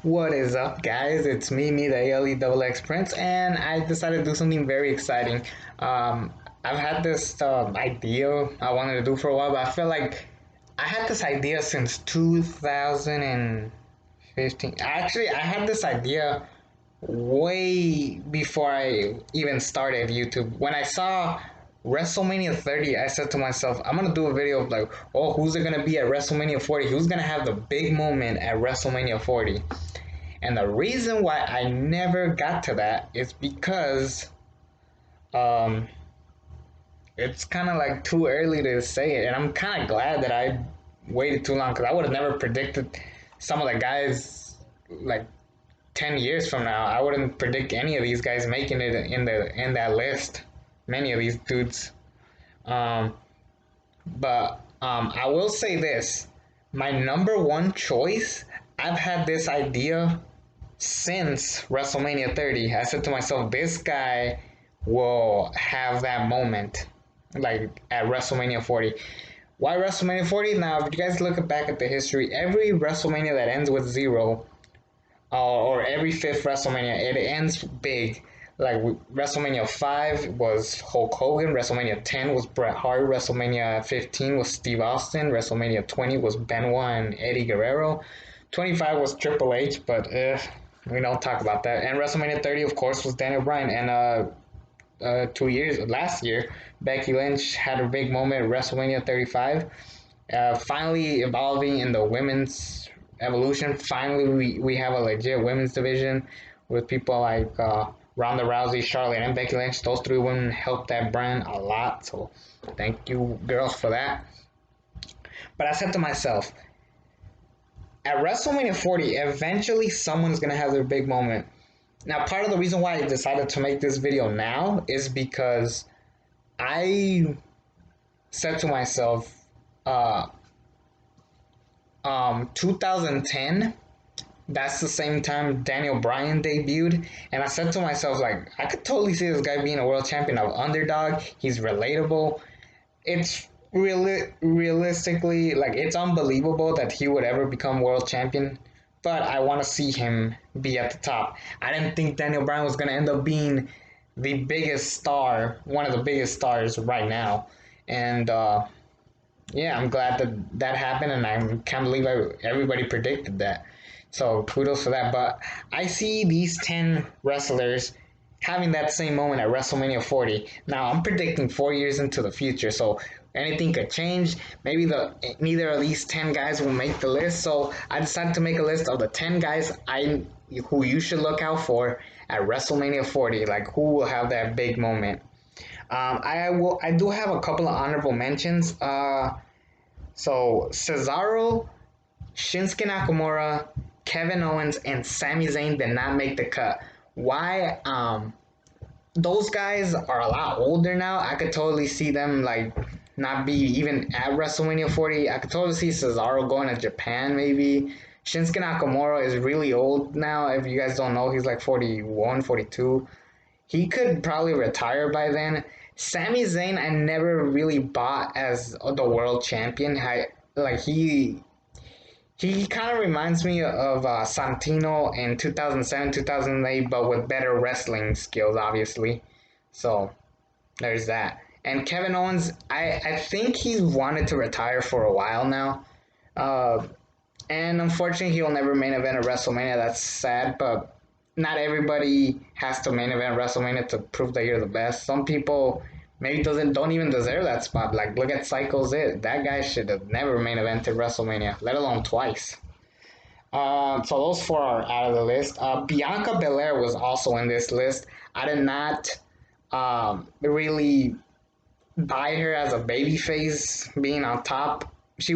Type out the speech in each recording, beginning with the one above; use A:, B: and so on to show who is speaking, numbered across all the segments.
A: What is up, guys? It's me, the ALE Prince, and I decided to do something very exciting. I've had this idea I wanted to do for a while, but I feel like I had this idea since 2015. Actually, I had this idea way before I even started YouTube. When I saw WrestleMania 30, I said to myself, I'm gonna do a video of like, oh, who's it gonna be at WrestleMania 40? Who's gonna have the big moment at WrestleMania 40? And the reason why I never got to that is because um, it's kind of like too early to say it. And I'm kind of glad that I waited too long because I would have never predicted some of the guys like 10 years from now. I wouldn't predict any of these guys making it in that list. Many of these dudes. Um, but I will say this. My number one choice, I've had this idea since WrestleMania 30. I said to myself, this guy will have that moment, like at WrestleMania 40. Why WrestleMania 40? Now, if you guys look back at the history, every WrestleMania that ends with zero, or every fifth WrestleMania, it ends big. Like WrestleMania 5 was Hulk Hogan, WrestleMania 10 was Bret Hart, WrestleMania 15 was Steve Austin, WrestleMania 20 was Benoit and Eddie Guerrero, 25 was Triple H, but we don't talk about that. And WrestleMania 30, of course, was Daniel Bryan. And 2 years last year, Becky Lynch had a big moment at WrestleMania 35. Finally evolving in the women's evolution. Finally, we have a legit women's division with people like Ronda Rousey, Charlotte, and Becky Lynch. Those three women helped that brand a lot. So thank you, girls, for that. But I said to myself, at WrestleMania 40, eventually someone's going to have their big moment. Now, part of the reason why I decided to make this video now is because I said to myself, 2010, that's the same time Daniel Bryan debuted, and I said to myself, like, I could totally see this guy being a world champion of underdog. He's relatable. It's realistically, like, it's unbelievable that he would ever become world champion, but I want to see him be at the top. I didn't think Daniel Bryan was going to end up being the biggest star, one of the biggest stars right now. And yeah, I'm glad that that happened, and I can't believe everybody predicted that. So kudos for that. But I see these 10 wrestlers having that same moment at WrestleMania 40. Now I'm predicting 4 years into the future, so anything could change. Maybe neither of these 10 guys will make the list. So I decided to make a list of the 10 guys who you should look out for at WrestleMania 40. Like, who will have that big moment. I do have a couple of honorable mentions. So Cesaro, Shinsuke Nakamura, Kevin Owens, and Sami Zayn did not make the cut. Why? Those guys are a lot older now. I could totally see them like not be even at WrestleMania 40. I could totally see Cesaro going to Japan maybe. Shinsuke Nakamura is really old now. If you guys don't know, he's like 41, 42. He could probably retire by then. Sami Zayn, I never really bought as the world champion. He kind of reminds me of Santino in 2007, 2008, but with better wrestling skills, obviously. So there's that. And Kevin Owens, I think he's wanted to retire for a while now. And unfortunately, he'll never main event at WrestleMania. That's sad, but not everybody has to main event WrestleMania to prove that you're the best. Some people maybe don't even deserve that spot. Like, look at Psycho Sid. That guy should have never main evented WrestleMania, let alone twice. So those four are out of the list. Bianca Belair was also in this list. I did not really buy her as a babyface being on top. She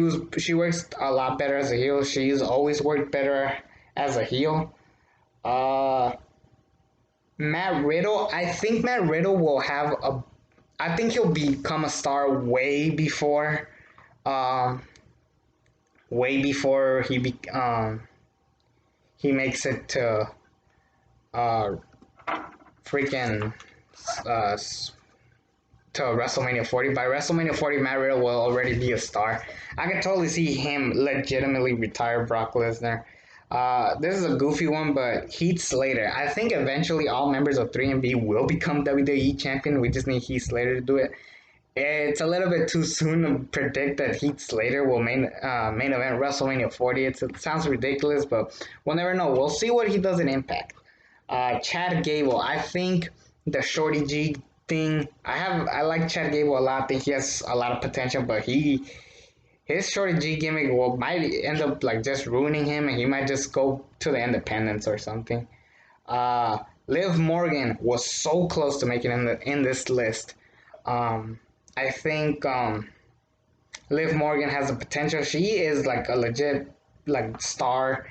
A: works a lot better as a heel. She's always worked better as a heel. Uh, Matt Riddle. I think Matt Riddle will have a. I think he'll become a star um, way before he makes it to uh, freaking uh, to WrestleMania 40. By WrestleMania 40, Matt Riddle will already be a star. I can totally see him legitimately retire Brock Lesnar. This is a goofy one, but Heath Slater. I think eventually all members of 3MB will become WWE champion. We just need Heath Slater to do it. It's a little bit too soon to predict that Heath Slater will main event WrestleMania 40. It sounds ridiculous, but we'll never know. We'll see what he does in Impact. Chad Gable. I think the Shorty G thing. I like Chad Gable a lot. I think he has a lot of potential, but his Shorty G gimmick might end up like just ruining him, and he might just go to the Independents or something. Liv Morgan was so close to making in this list. Um, I think Liv Morgan has the potential. She is like a legit like star.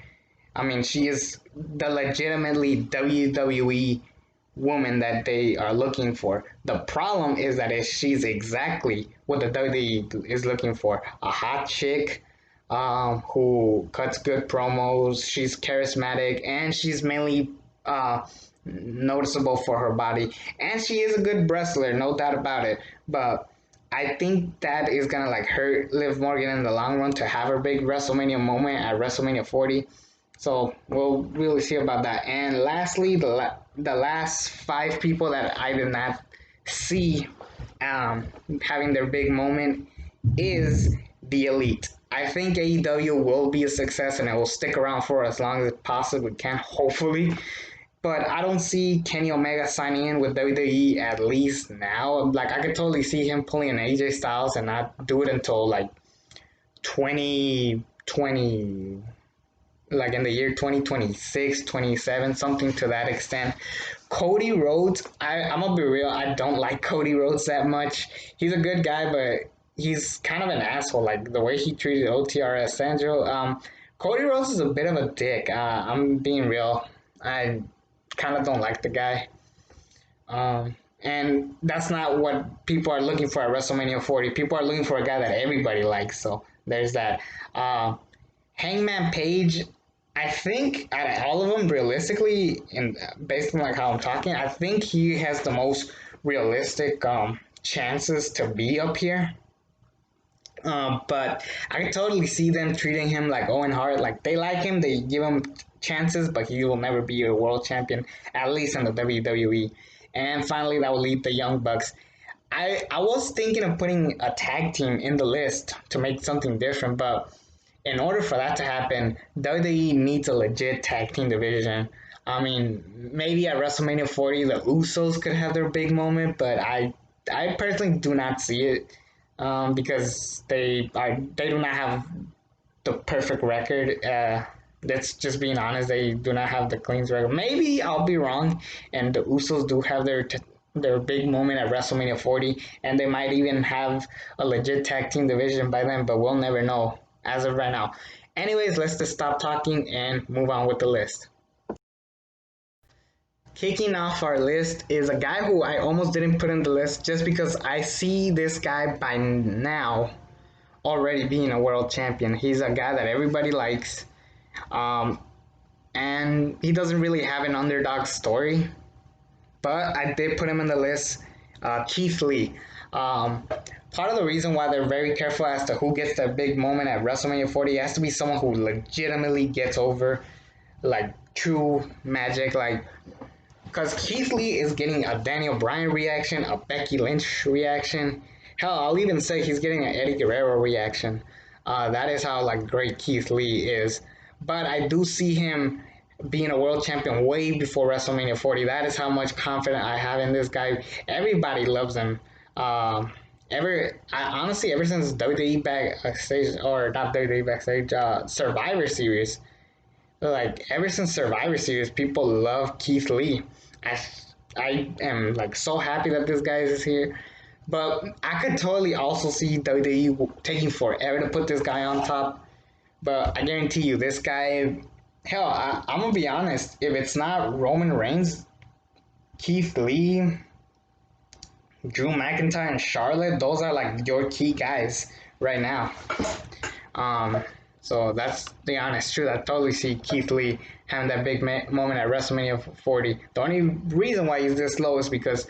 A: I mean, she is the legitimately WWE woman that they are looking for. The problem is that she's exactly what the WWE is looking for: a hot chick who cuts good promos. She's charismatic and she's mainly noticeable for her body. And she is a good wrestler, no doubt about it. But I think that is gonna like hurt Liv Morgan in the long run to have her big WrestleMania moment at WrestleMania 40. So we'll really see about that. And lastly, the last five people that I did not see having their big moment is the Elite. I think AEW will be a success and it will stick around for as long as it possibly can, hopefully. But I don't see Kenny Omega signing in with WWE at least now. Like I could totally see him pulling an AJ Styles and not do it until like 2020, like in the year 2026, 27, something to that extent. Cody Rhodes, I'm gonna be real, I don't like Cody Rhodes that much. He's a good guy, but he's kind of an asshole. Like the way he treated OTRS Sandro. Cody Rhodes is a bit of a dick. I'm being real. I kind of don't like the guy. And that's not what people are looking for at WrestleMania 40. People are looking for a guy that everybody likes. So there's that. Hangman Page, I think out of all of them, realistically, and based on like how I'm talking, I think he has the most realistic chances to be up here. But I can totally see them treating him like Owen Hart. Like they like him, they give him chances, but he will never be a world champion, at least in the WWE. And finally, that will leave the Young Bucks. I was thinking of putting a tag team in the list to make something different, but in order for that to happen, WWE needs a legit tag team division. I mean, maybe at WrestleMania 40, the Usos could have their big moment, but I personally do not see it because they do not have the perfect record. That's just being honest. They do not have the clean record. Maybe I'll be wrong, and the Usos do have their big moment at WrestleMania 40, and they might even have a legit tag team division by then. But we'll never know as of right now. Anyways, let's just stop talking and move on with the list. Kicking off our list is a guy who I almost didn't put in the list just because I see this guy by now already being a world champion. He's a guy that everybody likes, um, and he doesn't really have an underdog story. But I did put him in the list. Keith Lee. Um, Part of the reason why they're very careful as to who gets that big moment at WrestleMania 40 has to be someone who legitimately gets over, like true magic, like because Keith Lee is getting a Daniel Bryan reaction, a Becky Lynch reaction. Hell, I'll even say he's getting an Eddie Guerrero reaction. That is how like great Keith Lee is. But I do see him being a world champion way before WrestleMania 40. That is how much confidence I have in this guy. Everybody loves him. Honestly, ever since WWE backstage, or not WWE backstage, Survivor Series, like ever since Survivor Series, people love Keith Lee. I I am like so happy that this guy is here. But I could totally also see WWE taking forever to put this guy on top. But I guarantee you, this guy, hell, I'm gonna be honest. If it's not Roman Reigns, Keith Lee, Drew McIntyre, and Charlotte, those are like your key guys right now. Um, so that's the honest truth. I totally see Keith Lee having that big moment at WrestleMania 40. The only reason why he's this low is because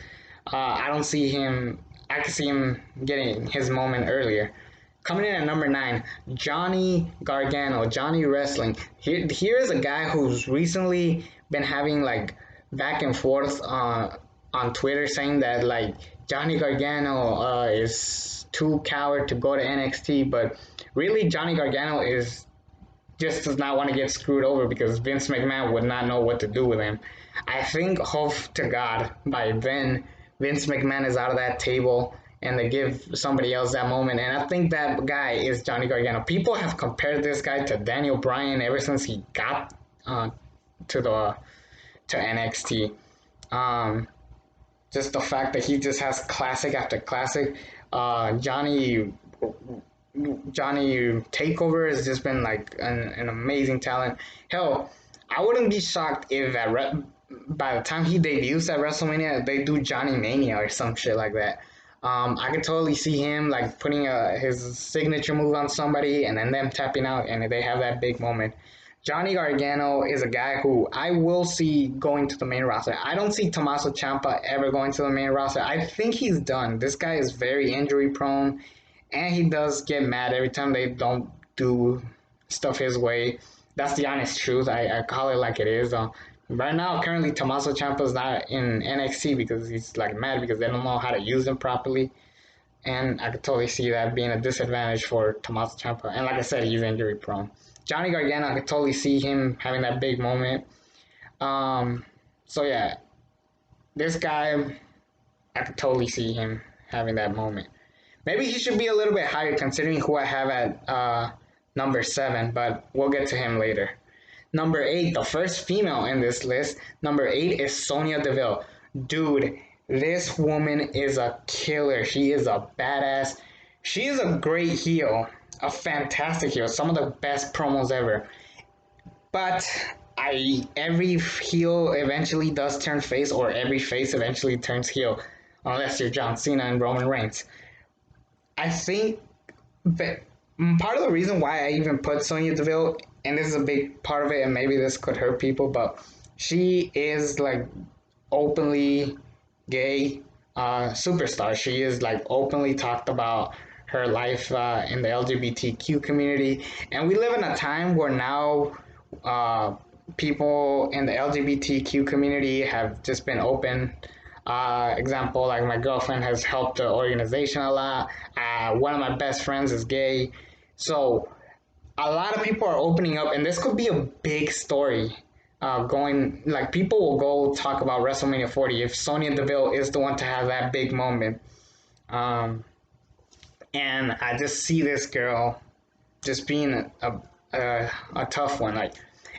A: I don't see him. I can see him getting his moment earlier. Coming in at number 9, Johnny Gargano, Johnny Wrestling. Here is a guy who's recently been having like back and forth on Twitter saying that like Johnny Gargano is too coward to go to NXT, but really Johnny Gargano is just does not want to get screwed over because Vince McMahon would not know what to do with him. I think, hope to God, by then Vince McMahon is out of that table and they give somebody else that moment. And I think that guy is Johnny Gargano. People have compared this guy to Daniel Bryan ever since he got to the to NXT. Um, just the fact that he just has classic after classic. Johnny Takeover has just been like an amazing talent. Hell, I wouldn't be shocked if by the time he debuts at WrestleMania, they do Johnny Mania or some shit like that. I could totally see him like putting his signature move on somebody and then them tapping out and they have that big moment. Johnny Gargano is a guy who I will see going to the main roster. I don't see Tommaso Ciampa ever going to the main roster. I think he's done. This guy is very injury prone and he does get mad every time they don't do stuff his way. That's the honest truth. I call it like it is. Right now, currently, Tommaso Ciampa is not in NXT because he's like mad because they don't know how to use him properly, and I could totally see that being a disadvantage for Tommaso Ciampa. And like I said, he's injury prone. Johnny Gargano, I could totally see him having that big moment. So yeah, this guy, I could totally see him having that moment. Maybe he should be a little bit higher considering who I have at number 7, but we'll get to him later. Number 8, the first female in this list. Number 8 is Sonya Deville. Dude, this woman is a killer. She is a badass. She is a great heel. A fantastic heel. Some of the best promos ever. But every heel eventually does turn face, or every face eventually turns heel. Unless you're John Cena and Roman Reigns. I think that part of the reason why I even put Sonya Deville, and this is a big part of it, and maybe this could hurt people, but she is like openly gay superstar. She is like openly talked about her life in the LGBTQ community, and we live in a time where now people in the LGBTQ community have just been open. Example, like my girlfriend has helped the organization a lot. One of my best friends is gay. So a lot of people are opening up, and this could be a big story going, like people will go talk about WrestleMania 40 if Sonya Deville is the one to have that big moment. And I just see this girl just being a tough one. Like,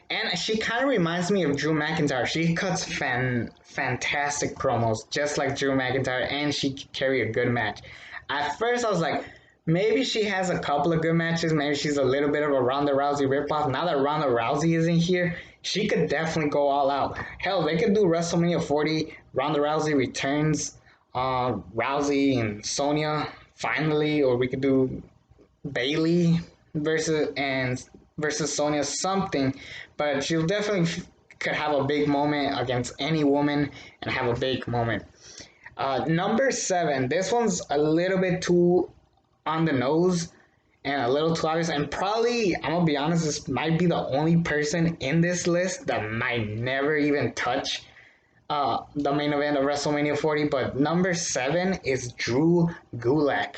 A: and she kind of reminds me of Drew McIntyre. She cuts fantastic promos, just like Drew McIntyre, and she can carry a good match. At first, I was like, maybe she has a couple of good matches. Maybe she's a little bit of a Ronda Rousey ripoff. Now that Ronda Rousey isn't here, she could definitely go all out. Hell, they could do WrestleMania 40. Ronda Rousey returns, Rousey and Sonya finally, or we could do Bayley versus Sonya something, but she'll definitely could have a big moment against any woman and have a big moment. Number 7, this one's a little bit too on the nose and a little too obvious, and probably, I'm gonna be honest, this might be the only person in this list that might never even touch the main event of WrestleMania 40, but number 7 is Drew Gulak.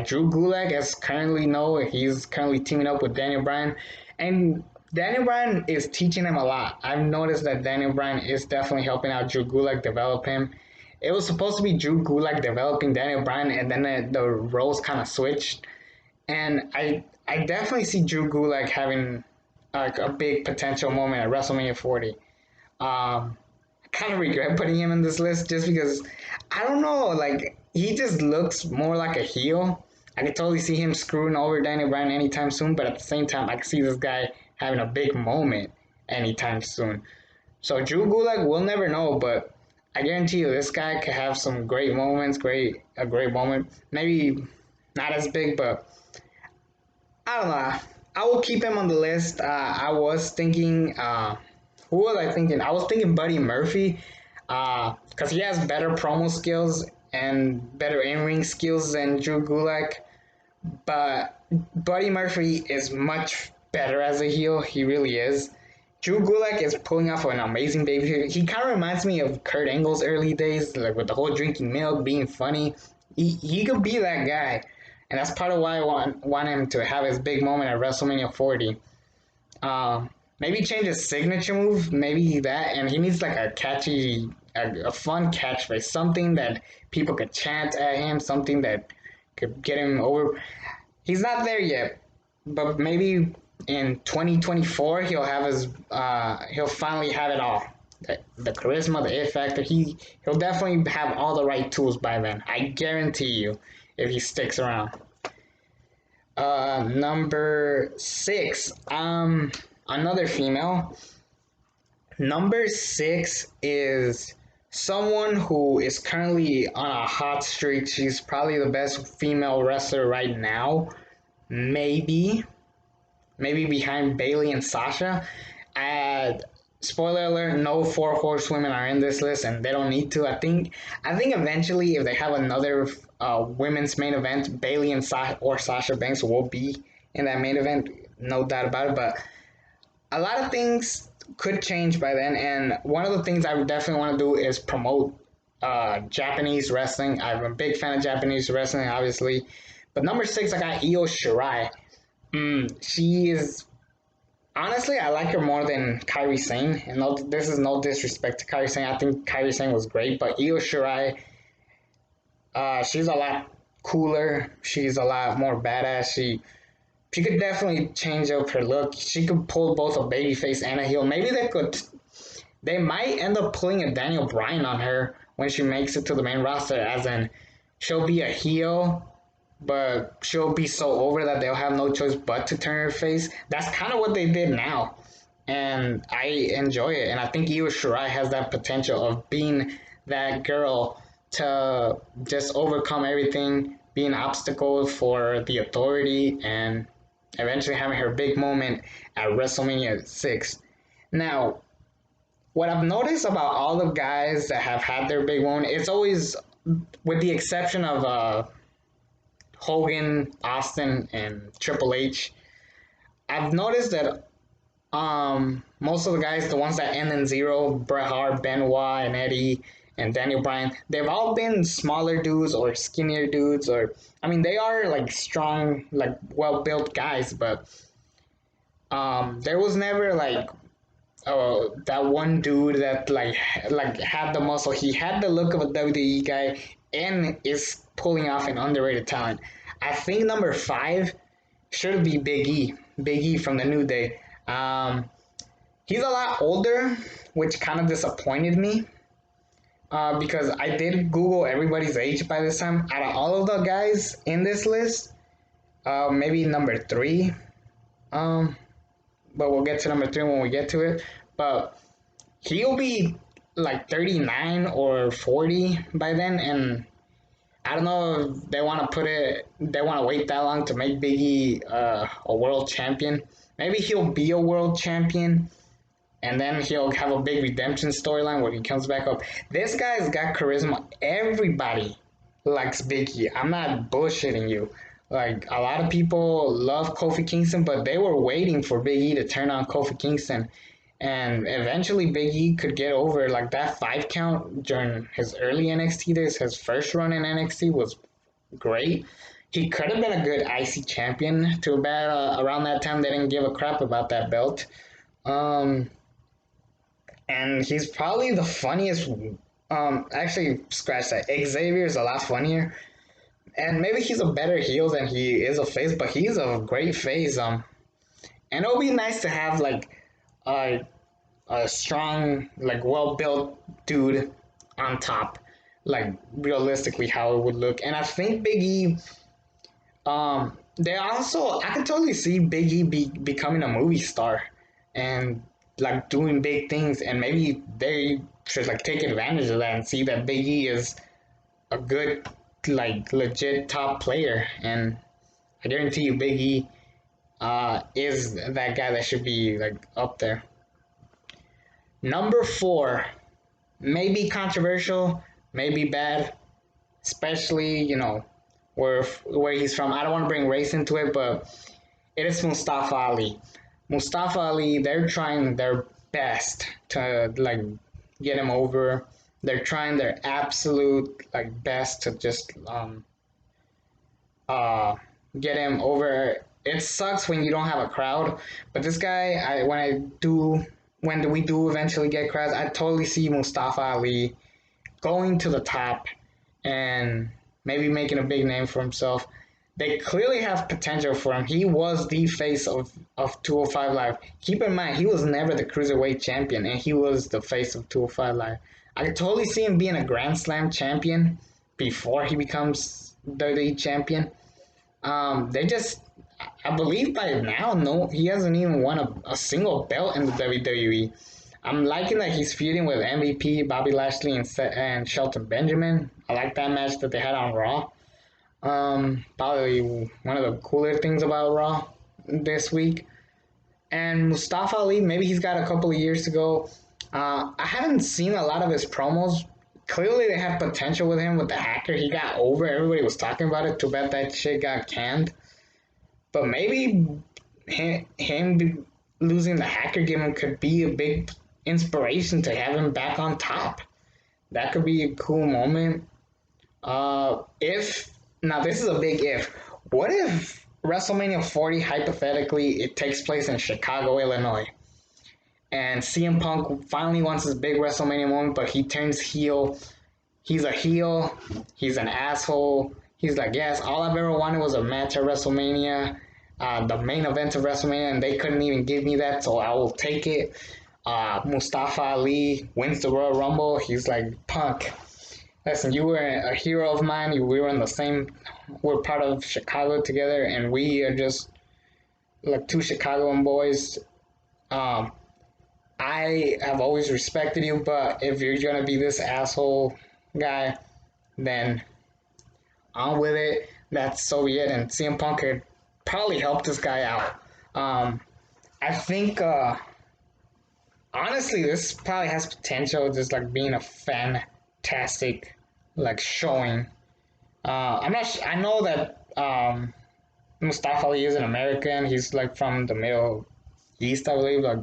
A: Drew Gulak, as currently know, he's currently teaming up with Daniel Bryan, and Daniel Bryan is teaching him a lot. I've noticed that Daniel Bryan is definitely helping out Drew Gulak, develop him. It was supposed to be Drew Gulak developing Daniel Bryan, and then the roles kind of switched. And I definitely see Drew Gulak having like a big potential moment at WrestleMania 40. I kind of regret putting him in this list just because I don't know, like he just looks more like a heel. I could totally see him screwing over Daniel Bryan anytime soon, but at the same time, I can see this guy having a big moment anytime soon. So Drew Gulak, we'll never know, but I guarantee you this guy could have some great moments, a great moment. Maybe not as big, but I don't know. I will keep him on the list. I was thinking, who was I thinking? I was thinking Buddy Murphy, because he has better promo skills and better in-ring skills than Drew Gulak. But Buddy Murphy is much better as a heel. He really is. Drew Gulak is pulling off an amazing baby. He kind of reminds me of Kurt Angle's early days, like with the whole drinking milk, being funny. He could be that guy, and that's part of why I want him to have his big moment at WrestleMania 40. Maybe change his signature move, maybe that, and he needs like a catchy, a fun catchphrase, something that people could chant at him, something that could get him over. He's not there yet, but maybe in 2024 he'll finally have it all. The charisma, the it factor. He'll definitely have all the right tools by then. I guarantee you, if he sticks around. Number six. Another female. Number six is someone who is currently on a hot streak. She's probably the best female wrestler right now. Maybe behind Bailey and Sasha. And spoiler alert: no four horsewomen are in this list, and they don't need to. I think eventually, if they have another women's main event, Bailey and Sasha Banks will be in that main event, no doubt about it. But a lot of things could change by then, and one of the things I would definitely want to do is promote Japanese wrestling. I'm a big fan of Japanese wrestling, obviously. But number six, I got Io Shirai. She is honestly, I like her more than Kairi Sane. And no, this is no disrespect to Kairi Sane. I think Kairi Sane was great, but Io Shirai, she's a lot cooler. She's a lot more badass. She could definitely change up her look. She could pull both a babyface and a heel. Maybe they might end up pulling a Daniel Bryan on her when she makes it to the main roster, as in she'll be a heel, but she'll be so over that they'll have no choice but to turn her face. That's kind of what they did now, and I enjoy it. And I think Io Shirai has that potential of being that girl to just overcome everything, be an obstacle for the authority, and eventually having her big moment at WrestleMania 6. Now, what I've noticed about all the guys that have had their big moment, it's always, with the exception of Hogan, Austin, and Triple H, I've noticed that most of the guys, the ones that end in zero, Bret Hart, Benoit, and Eddie, and Daniel Bryan, they've all been smaller dudes or skinnier dudes, or I mean, they are like strong, like well built guys, but there was never like that one dude that like had the muscle. He had the look of a WWE guy and is pulling off an underrated talent. I think number five should be Big E. Big E from the New Day. He's a lot older, which kind of disappointed me. Because I did Google everybody's age by this time. Out of all of the guys in this list, maybe number three. But we'll get to number three when we get to it. But he'll be like 39 or 40 by then, and I don't know if they want to they want to wait that long to make Big E a world champion. Maybe he'll be a world champion, and then he'll have a big redemption storyline where he comes back up. This guy's got charisma. Everybody likes Big E. I'm not bullshitting you. Like, a lot of people love Kofi Kingston, but they were waiting for Big E to turn on Kofi Kingston. And eventually Big E could get over like that 5 count during his early NXT days. His first run in NXT was great. He could have been a good IC champion. Too bad around that time they didn't give a crap about that belt. And he's probably the funniest. Actually, scratch that. Xavier's a lot funnier. And maybe he's a better heel than he is a face, but he's a great face. And it'll be nice to have like a strong, like well built dude on top, like realistically how it would look. And I think Big E, they also, I can totally see Big E becoming a movie star and like doing big things, and maybe they should like take advantage of that and see that Big E is a good, like legit top player. And I guarantee you Big E is that guy that should be like up there. Number four, maybe controversial, maybe bad, especially, where he's from. I don't want to bring race into it, but it is Mustafa Ali. Mustafa Ali, they're trying their best to like get him over. They're trying their absolute like best to just uh get him over. It sucks when you don't have a crowd, but this guy, when we do eventually get crowds, I totally see Mustafa Ali going to the top and maybe making a big name for himself. They clearly have potential for him. He was the face of 205 Live. Keep in mind, he was never the cruiserweight champion, and he was the face of 205 Live. I could totally see him being a Grand Slam champion before he becomes WWE champion. They just, I believe by now, no, he hasn't even won a single belt in the WWE. I'm liking that he's feuding with MVP, Bobby Lashley, and Shelton Benjamin. I like that match that they had on Raw. Probably one of the cooler things about Raw this week. And Mustafa Ali, maybe he's got a couple of years to go. I haven't seen a lot of his promos. Clearly, they have potential with him with the hacker. He got over. Everybody was talking about it. Too bad that shit got canned. But maybe him losing the hacker gimmick could be a big inspiration to have him back on top. That could be a cool moment. If now this is a big if. What if WrestleMania 40 hypothetically it takes place in Chicago, Illinois, and CM Punk finally wants his big WrestleMania moment, but he turns heel. He's a heel. He's an asshole. He's like, yes, all I've ever wanted was a match at WrestleMania, the main event of WrestleMania, and they couldn't even give me that, so I will take it. Mustafa Ali wins the Royal Rumble. He's like, Punk, listen, you were a hero of mine. We were in the same, we're part of Chicago together, and we are just like two Chicagoan boys. I have always respected you, but if you're gonna be this asshole guy, then on with it. That's so be it. And CM Punk could probably help this guy out. I think honestly, this probably has potential, just like being a fantastic like showing. I'm not. I know that Mustafa Ali is an American. He's like from the Middle East, I believe. Like,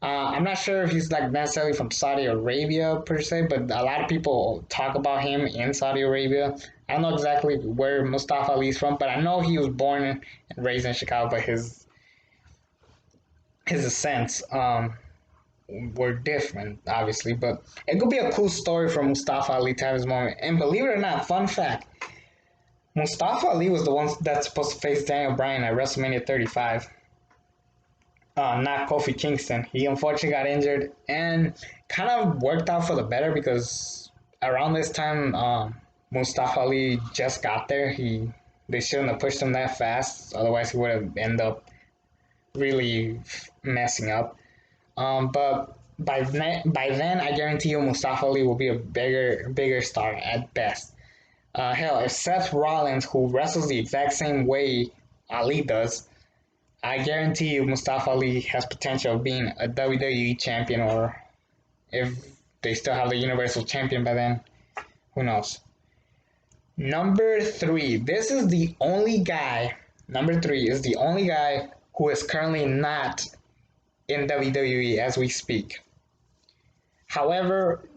A: I'm not sure if he's like necessarily from Saudi Arabia per se, but a lot of people talk about him in Saudi Arabia. I don't know exactly where Mustafa Ali is from, but I know he was born and raised in Chicago. But his ascents were different, obviously. But it could be a cool story for Mustafa Ali to have his moment. And believe it or not, fun fact: Mustafa Ali was the one that's supposed to face Daniel Bryan at WrestleMania 35. Not Kofi Kingston. He unfortunately got injured and kind of worked out for the better because around this time, Mustafa Ali just got there. They shouldn't have pushed him that fast, otherwise he would have ended up really messing up. But by then, I guarantee you, Mustafa Ali will be a bigger star at best. Hell, if Seth Rollins, who wrestles the exact same way Ali does, I guarantee you Mustafa Ali has potential of being a WWE champion, or if they still have the Universal Champion by then, who knows. Number 3. This is the only guy, number 3 is the only guy who is currently not in WWE as we speak. However,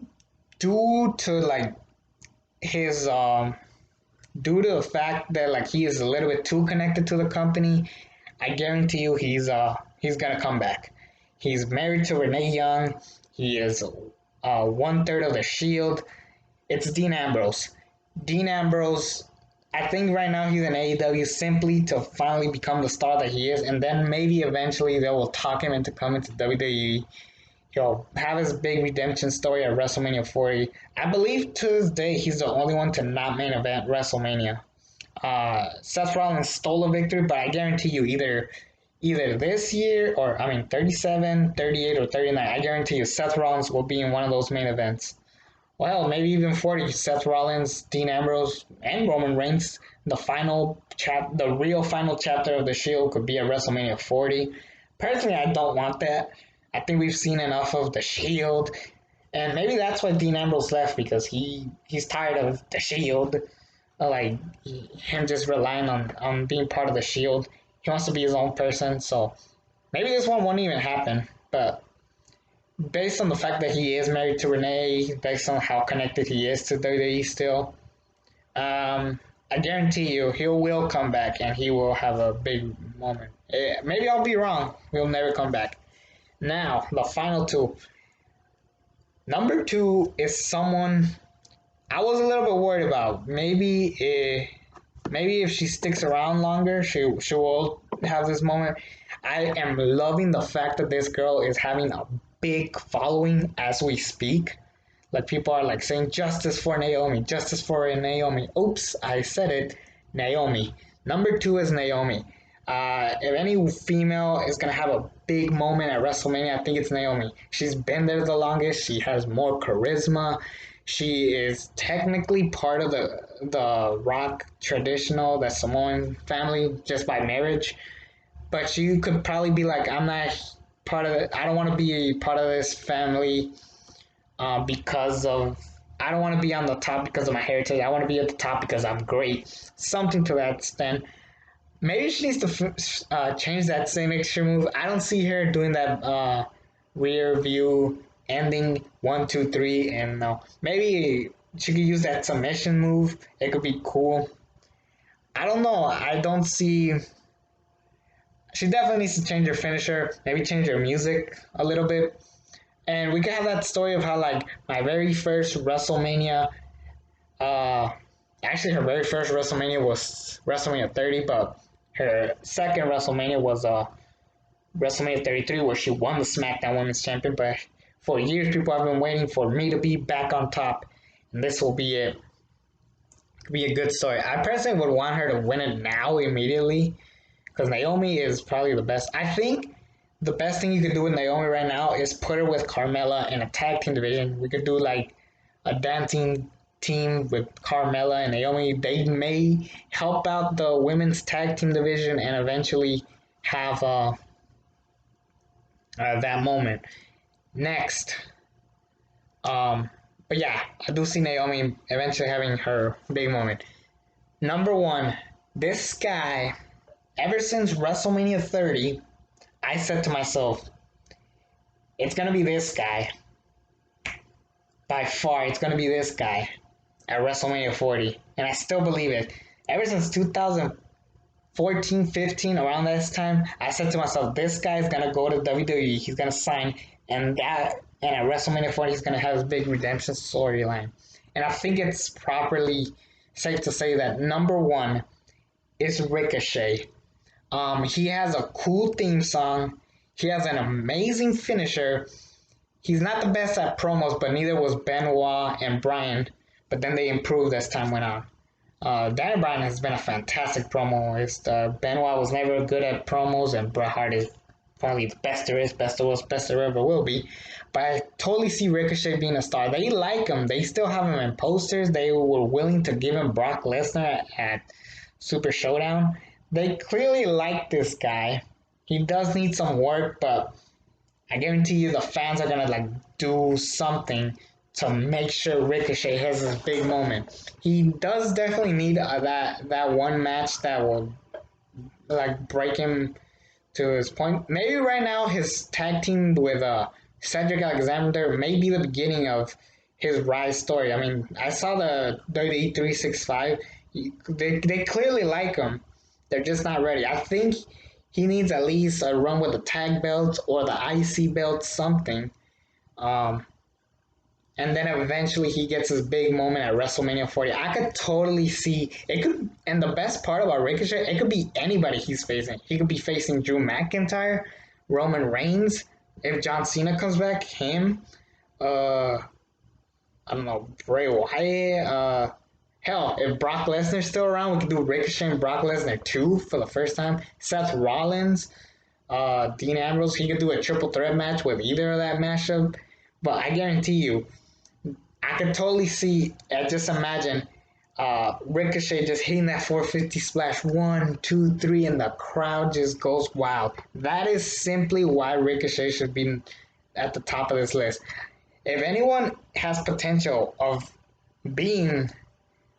A: due to like his due to the fact that like he is a little bit too connected to the company, I guarantee you he's gonna come back. He's married to Renee Young. He is 1/3 of the Shield. It's Dean Ambrose. Dean Ambrose, I think right now he's in AEW simply to finally become the star that he is, and then maybe eventually they will talk him into coming to WWE. He'll have his big redemption story at WrestleMania 40. I believe to this day he's the only one to not main event WrestleMania. Seth Rollins stole a victory, but I guarantee you either this year, or 37, 38, or 39, I guarantee you Seth Rollins will be in one of those main events. Well, maybe even 40. Seth Rollins, Dean Ambrose, and Roman Reigns. The real final chapter of the Shield could be at WrestleMania 40. Personally, I don't want that. I think we've seen enough of the Shield, and maybe that's why Dean Ambrose left, because he's tired of the Shield. like him just relying on being part of the Shield. He wants to be his own person, so maybe this one won't even happen. But based on the fact that he is married to Renee, based on how connected he is to WWE still, I guarantee you he will come back and he will have a big moment. Maybe I'll be wrong. He'll never come back. Now, the final two. Number two is someone I was a little bit worried about. Maybe if she sticks around longer, she will have this moment. I am loving the fact that this girl is having a big following as we speak. Like people are like saying justice for Naomi, justice for Naomi. Oops, I said it. Naomi. Number two is Naomi. If any female is gonna have a big moment at WrestleMania, I think it's Naomi. She's been there the longest. She has more charisma. She is technically part of the Rock traditional, the Samoan family, just by marriage. But she could probably be like, I'm not part of it. I don't want to be part of this family because of I don't want to be on the top because of my heritage. I want to be at the top because I'm great. Something to that extent. Maybe she needs to change that signature move. I don't see her doing that rear view ending 1, 2, 3, and no. Maybe she could use that submission move. It could be cool. I don't know. I don't see. She definitely needs to change her finisher. Maybe change her music a little bit. And we can have that story of how like my very first WrestleMania, uh, actually her very first WrestleMania was WrestleMania 30, but her second WrestleMania was WrestleMania 33 where she won the SmackDown Women's Champion. But for years, people have been waiting for me to be back on top, and this will be it. Be a good story. I personally would want her to win it now immediately because Naomi is probably the best. I think the best thing you could do with Naomi right now is put her with Carmella in a tag team division. We could do like a dancing team with Carmella and Naomi. They may help out the women's tag team division and eventually have that moment. Next, but yeah, I do see Naomi eventually having her big moment. Number one, this guy, ever since WrestleMania 30, I said to myself, it's gonna be this guy. By far, it's gonna be this guy at WrestleMania 40, and I still believe it. Ever since 2014, 15, around this time, I said to myself, this guy is gonna go to WWE. He's gonna sign, and at WrestleMania 40, he's gonna have his big redemption storyline. And I think it's properly safe to say that number one is Ricochet. He has a cool theme song. He has an amazing finisher. He's not the best at promos, but neither was Benoit and Bryan. But then they improved as time went on. Daniel Bryan has been a fantastic promoist. Benoit was never good at promos, and Bret Hart is probably the best there is, best there was, best there ever will be. But I totally see Ricochet being a star. They like him. They still have him in posters. They were willing to give him Brock Lesnar at Super Showdown. They clearly like this guy. He does need some work, but I guarantee you the fans are gonna like do something to make sure Ricochet has his big moment. He does definitely need that one match that will like break him to his point. Maybe right now his tag team with Cedric Alexander may be the beginning of his rise story. I mean, I saw the WWE 365. They clearly like him. They're just not ready. I think he needs at least a run with the tag belts or the IC belt, something. Um, and then eventually he gets his big moment at WrestleMania 40. I could totally see it could, and the best part about Ricochet, it could be anybody he's facing. He could be facing Drew McIntyre, Roman Reigns, if John Cena comes back, him, uh, I don't know, Bray Wyatt, hell, if Brock Lesnar's still around, we could do Ricochet and Brock Lesnar 2 for the first time. Seth Rollins, Dean Ambrose, he could do a triple threat match with either of that matchup. But I guarantee you, I could totally see, just imagine Ricochet just hitting that 450 splash 1, 2, 3, and the crowd just goes wild. That is simply why Ricochet should be at the top of this list. If anyone has potential of being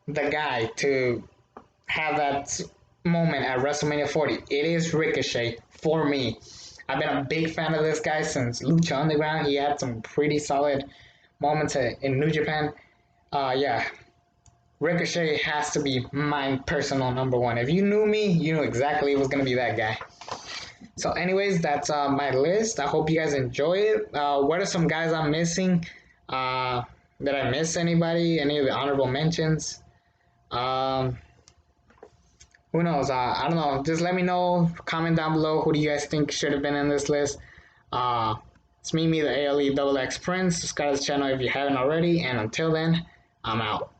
A: the guy to have that moment at WrestleMania 40, it is Ricochet for me. I've been a big fan of this guy since Lucha Underground. He had some pretty solid moments in New Japan. Yeah, Ricochet has to be my personal number one. If you knew me, you knew exactly it was gonna be that guy. So, anyways, that's my list. I hope you guys enjoy it. What are some guys I'm missing? Did I miss anybody? Any of the honorable mentions? Um, who knows? I don't know. Just let me know. Comment down below. Who do you guys think should have been in this list? Uh, it's me, the ALE Double X Prince. Subscribe to the channel if you haven't already. And until then, I'm out.